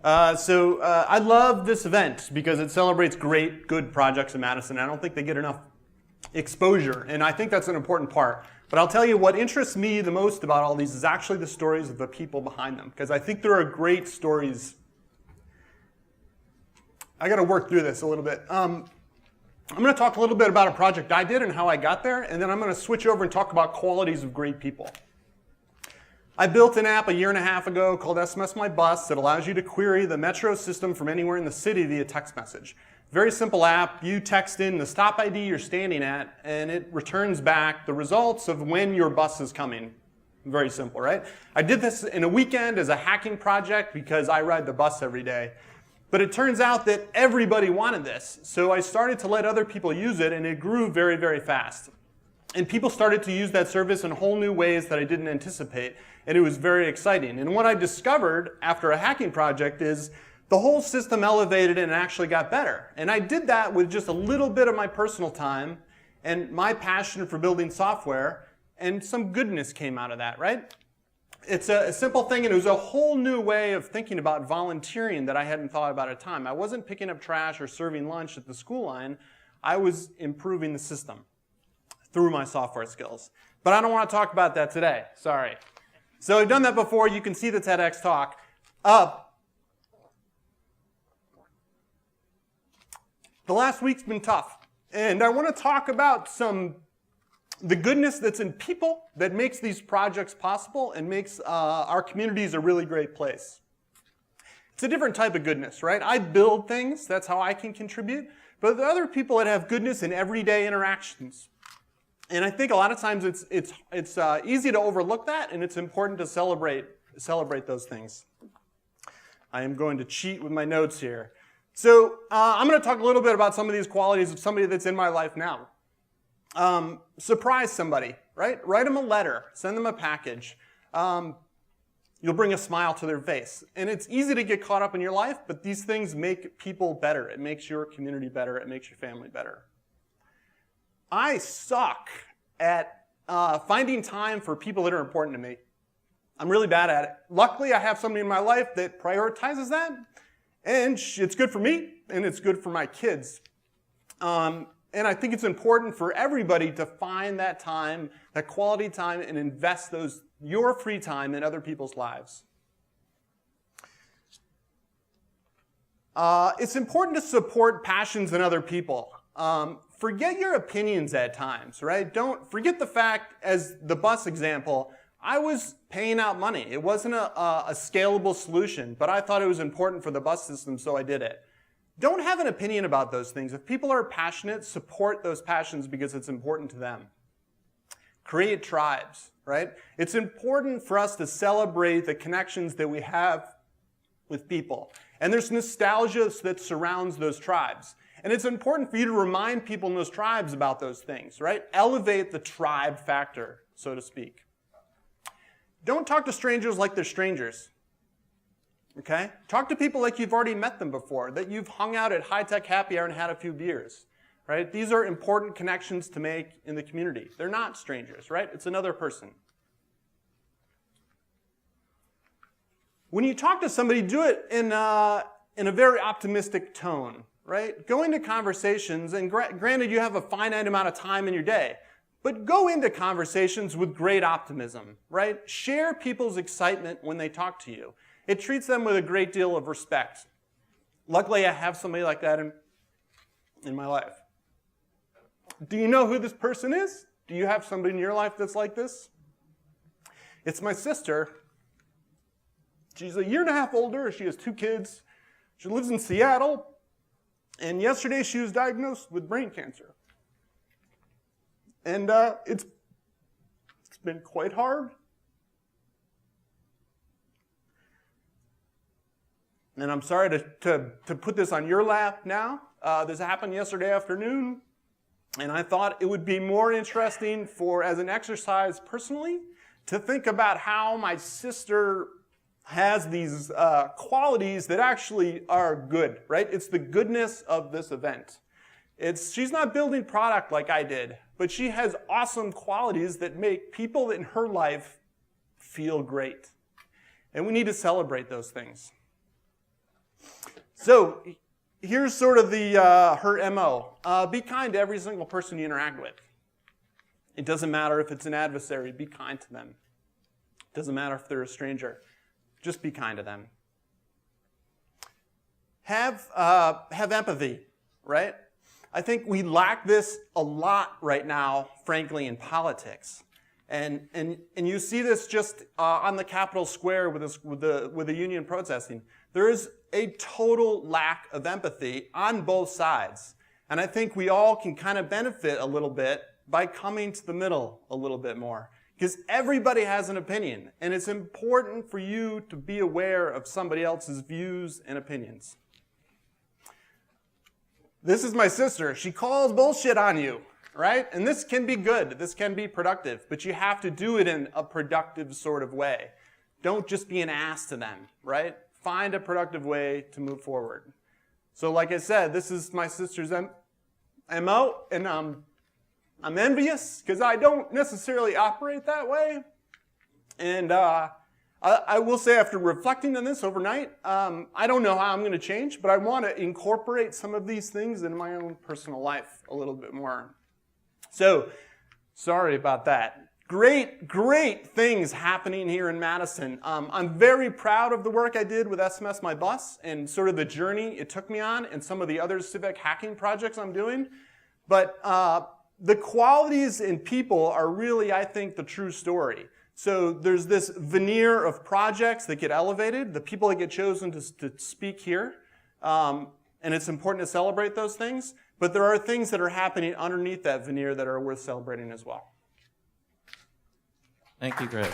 I love this event because it celebrates great, good projects in Madison. I don't think they get enough exposure, and I think that's an important part. But I'll tell you what interests me the most about all these is actually the stories of the people behind them, because I think there are great stories. I got to work through this a little bit. I'm going to talk a little bit about a project I did and how I got there, and then I'm going to switch over and talk about qualities of great people. I built an app a year and a half ago called SMS My Bus that allows you to query the metro system from anywhere in the city via text message. Very simple app. You text in the stop ID you're standing at, and it returns back the results of when your bus is coming. Very simple, right? I did this in a weekend as a hacking project because I ride the bus every day. But it turns out that everybody wanted this. So I started to let other people use it, and it grew very, very fast. And people started to use that service in whole new ways that I didn't anticipate. And it was very exciting. And what I discovered after a hacking project is the whole system elevated and actually got better. And I did that with just a little bit of my personal time and my passion for building software, and some goodness came out of that, right? It's a simple thing, and it was a whole new way of thinking about volunteering that I hadn't thought about at the time. I wasn't picking up trash or serving lunch at the school line. I was improving the system through my software skills. But I don't want to talk about that today. Sorry. So I've done that before. You can see the TEDx talk. The last week's been tough. And I want to talk about the goodness that's in people that makes these projects possible and makes our communities a really great place. It's a different type of goodness, right? I build things. That's how I can contribute. But there are other people that have goodness in everyday interactions. And I think a lot of times it's easy to overlook that, and it's important to celebrate those things. I am going to cheat with my notes here. So I'm going to talk a little bit about some of these qualities of somebody that's in my life now. Surprise somebody, right? Write them a letter. Send them a package. You'll bring a smile to their face. And it's easy to get caught up in your life, but these things make people better. It makes your community better. It makes your family better. I suck at finding time for people that are important to me. I'm really bad at it. Luckily, I have somebody in my life that prioritizes that, and it's good for me, and it's good for my kids. And I think it's important for everybody to find that time, that quality time, and invest your free time in other people's lives. It's important to support passions in other people. Forget your opinions at times, right? Don't forget the fact, as the bus example, I was paying out money. It wasn't a scalable solution, but I thought it was important for the bus system, so I did it. Don't have an opinion about those things. If people are passionate, support those passions because it's important to them. Create tribes, right? It's important for us to celebrate the connections that we have with people. And there's nostalgia that surrounds those tribes. And it's important for you to remind people in those tribes about those things, right? Elevate the tribe factor, so to speak. Don't talk to strangers like they're strangers, okay? Talk to people like you've already met them before, that you've hung out at high-tech happy hour and had a few beers, right? These are important connections to make in the community. They're not strangers, right? It's another person. When you talk to somebody, do it in a very optimistic tone. Right? Go into conversations, and granted you have a finite amount of time in your day, but go into conversations with great optimism, right? Share people's excitement when they talk to you. It treats them with a great deal of respect. Luckily, I have somebody like that in my life. Do you know who this person is? Do you have somebody in your life that's like this? It's my sister. She's a year and a half older. She has 2 kids. She lives in Seattle. And yesterday she was diagnosed with brain cancer. And it's been quite hard. And I'm sorry to put this on your lap now. This happened yesterday afternoon. And I thought it would be more interesting as an exercise personally, to think about how my sister has these qualities that actually are good, right? It's the goodness of this event. She's not building product like I did, but she has awesome qualities that make people in her life feel great. And we need to celebrate those things. So here's sort of the her MO. Be kind to every single person you interact with. It doesn't matter if it's an adversary. Be kind to them. It doesn't matter if they're a stranger. Just be kind to them. Have empathy, right? I think we lack this a lot right now, frankly, in politics. And you see this just on the Capitol Square with the union protesting. There is a total lack of empathy on both sides. And I think we all can kind of benefit a little bit by coming to the middle a little bit more. Because everybody has an opinion, and it's important for you to be aware of somebody else's views and opinions. This is my sister. She calls bullshit on you, right? And this can be good. This can be productive, but you have to do it in a productive sort of way. Don't just be an ass to them, right? Find a productive way to move forward. So like I said, this is my sister's MO, and I'm envious because I don't necessarily operate that way. And I will say after reflecting on this overnight, I don't know how I'm going to change, but I want to incorporate some of these things in my own personal life a little bit more. So, sorry about that. Great things happening here in Madison. I'm very proud of the work I did with SMS My Bus and sort of the journey it took me on and some of the other civic hacking projects I'm doing. But the qualities in people are really, I think, the true story. So there's this veneer of projects that get elevated, the people that get chosen to speak here, and it's important to celebrate those things. But there are things that are happening underneath that veneer that are worth celebrating as well. Thank you, Greg.